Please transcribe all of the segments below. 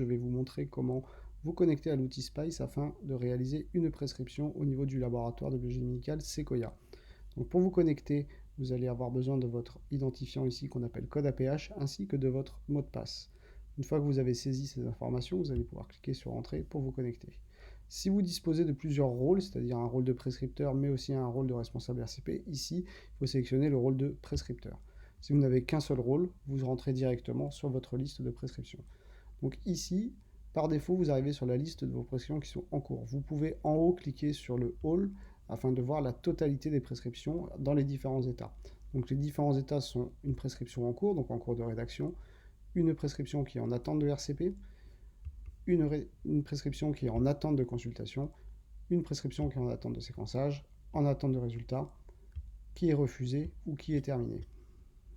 Je vais vous montrer comment vous connecter à l'outil Spice afin de réaliser une prescription au niveau du laboratoire de biologie médicale Sequoia. Donc pour vous connecter, vous allez avoir besoin de votre identifiant ici qu'on appelle code APH ainsi que de votre mot de passe. Une fois que vous avez saisi ces informations, vous allez pouvoir cliquer sur Entrée pour vous connecter. Si vous disposez de plusieurs rôles, c'est-à-dire un rôle de prescripteur mais aussi un rôle de responsable RCP, ici, il faut sélectionner le rôle de prescripteur. Si vous n'avez qu'un seul rôle, vous rentrez directement sur votre liste de prescription. Donc ici, par défaut, vous arrivez sur la liste de vos prescriptions qui sont en cours. Vous pouvez en haut cliquer sur le All afin de voir la totalité des prescriptions dans les différents états. Donc les différents états sont une prescription en cours, donc en cours de rédaction, une prescription qui est en attente de RCP, une prescription qui est en attente de consultation, une prescription qui est en attente de séquençage, en attente de résultats, qui est refusée ou qui est terminée.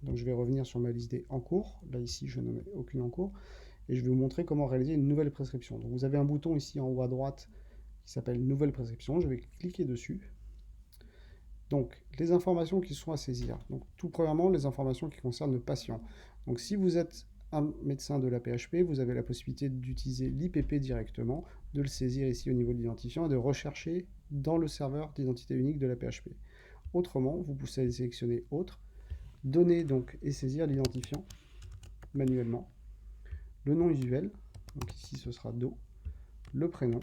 Donc je vais revenir sur ma liste des en cours. Là ici, je n'en ai aucune en cours. Et je vais vous montrer comment réaliser une nouvelle prescription. Donc vous avez un bouton ici en haut à droite qui s'appelle Nouvelle prescription. Je vais cliquer dessus. Donc les informations qui sont à saisir. Donc tout premièrement, les informations qui concernent le patient. Donc si vous êtes un médecin de la PHP, vous avez la possibilité d'utiliser l'IPP directement, de le saisir ici au niveau de l'identifiant et de rechercher dans le serveur d'identité unique de la PHP. Autrement, vous pouvez sélectionner Autre, donner donc et saisir l'identifiant manuellement. Le nom usuel, donc ici ce sera Do, le prénom,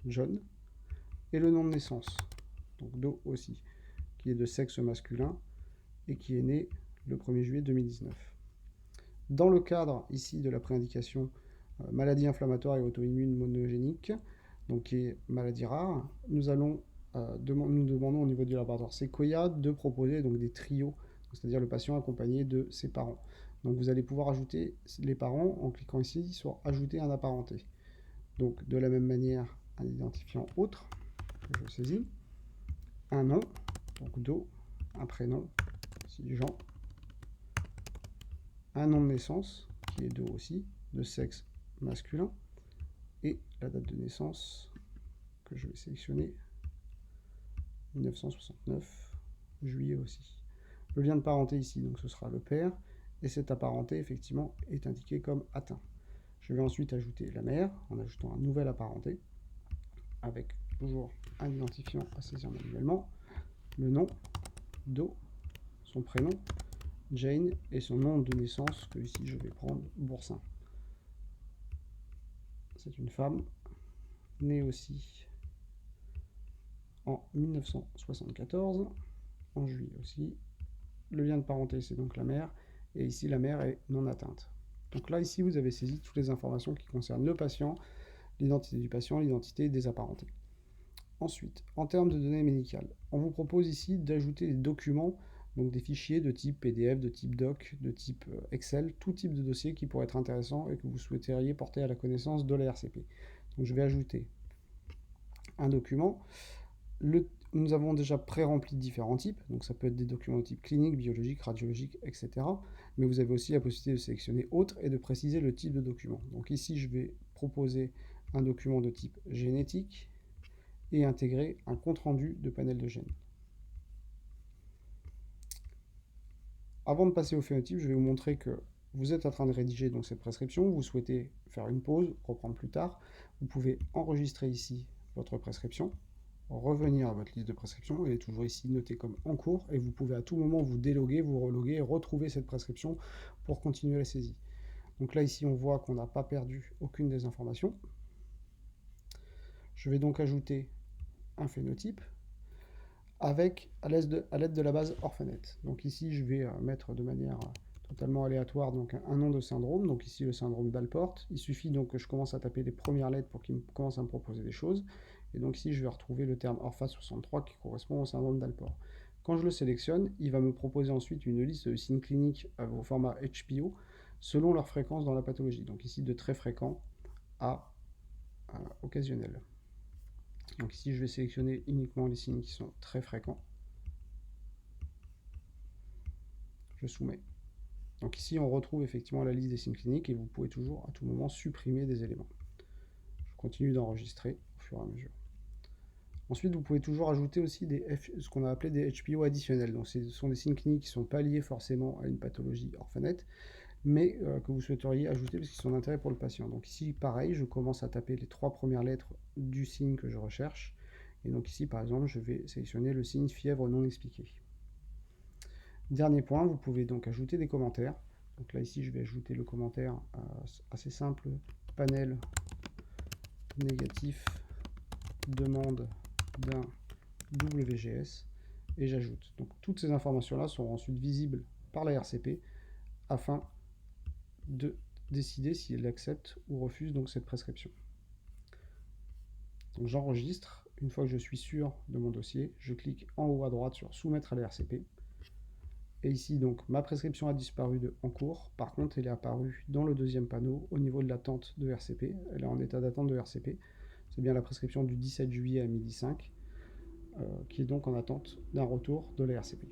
John, et le nom de naissance, donc Do aussi, qui est de sexe masculin et qui est né le 1er juillet 2019. Dans le cadre ici de la préindication maladie inflammatoire et auto-immune monogénique, donc qui est maladie rare, nous demandons au niveau du laboratoire Sequoia de proposer donc des trios, c'est-à-dire le patient accompagné de ses parents. Donc vous allez pouvoir ajouter les parents en cliquant ici sur Ajouter un apparenté. Donc de la même manière, un identifiant autre, que je saisis, un nom, donc Do, un prénom, ici Jean, un nom de naissance, qui est Do aussi, de sexe masculin, et la date de naissance, que je vais sélectionner, 1969, juillet aussi. Le lien de parenté ici, donc ce sera le père, et cette apparenté, effectivement, est indiquée comme atteint. Je vais ensuite ajouter la mère, en ajoutant un nouvel apparenté, avec toujours un identifiant à saisir manuellement, le nom, Do, son prénom, Jane, et son nom de naissance, que ici je vais prendre Boursin. C'est une femme, née aussi en 1974, en juillet aussi. Le lien de parenté, c'est donc la mère, et ici la mère est non atteinte. Donc là, ici, vous avez saisi toutes les informations qui concernent le patient, l'identité du patient, l'identité des apparentés. Ensuite, en termes de données médicales, on vous propose ici d'ajouter des documents, donc des fichiers de type PDF, de type doc, de type Excel, tout type de dossier qui pourrait être intéressant et que vous souhaiteriez porter à la connaissance de la RCP. Donc je vais ajouter un document. Nous avons déjà pré-rempli différents types, donc ça peut être des documents de type clinique, biologique, radiologique, etc. Mais vous avez aussi la possibilité de sélectionner autre et de préciser le type de document. Donc ici, je vais proposer un document de type génétique et intégrer un compte-rendu de panel de gènes. Avant de passer au phénotype, je vais vous montrer que vous êtes en train de rédiger donc cette prescription, vous souhaitez faire une pause, reprendre plus tard. Vous pouvez enregistrer ici votre prescription, revenir à votre liste de prescription, elle est toujours ici notée comme en cours, et vous pouvez à tout moment vous déloguer, vous reloguer et retrouver cette prescription pour continuer la saisie. Donc là ici on voit qu'on n'a pas perdu aucune des informations. Je vais donc ajouter un phénotype avec à l'aide de la base Orphanet. Donc ici je vais mettre de manière totalement aléatoire donc un nom de syndrome, donc ici le syndrome d'Alport. Il suffit donc que je commence à taper les premières lettres pour qu'il commence à me proposer des choses. Et donc ici je vais retrouver le terme Orpha63 qui correspond au syndrome d'Alport. Quand je le sélectionne, il va me proposer ensuite une liste de signes cliniques au format HPO selon leur fréquence dans la pathologie. Donc ici de très fréquent à occasionnel. Donc ici je vais sélectionner uniquement les signes qui sont très fréquents. Je soumets. Donc ici on retrouve effectivement la liste des signes cliniques et vous pouvez toujours à tout moment supprimer des éléments. Je continue d'enregistrer au fur et à mesure. Ensuite vous pouvez toujours ajouter aussi ce qu'on a appelé des HPO additionnels. Donc ce sont des signes cliniques qui ne sont pas liés forcément à une pathologie orphanette. mais que vous souhaiteriez ajouter parce qu'ils sont d'intérêt pour le patient. Donc ici, pareil, je commence à taper les 3 premières lettres du signe que je recherche. Et donc ici, par exemple, je vais sélectionner le signe fièvre non expliquée. Dernier point, vous pouvez donc ajouter des commentaires. Donc là, ici, je vais ajouter le commentaire assez simple, panel négatif, demande d'un WGS, et j'ajoute. Donc toutes ces informations-là seront ensuite visibles par la RCP afin de décider si elle accepte ou refuse donc cette prescription. Donc j'enregistre. Une fois que je suis sûr de mon dossier, je clique en haut à droite sur soumettre à la RCP. Et ici, donc, ma prescription a disparu de en cours. Par contre, elle est apparue dans le deuxième panneau au niveau de l'attente de RCP. Elle est en état d'attente de RCP. C'est bien la prescription du 17 juillet à 12h05 qui est donc en attente d'un retour de la RCP.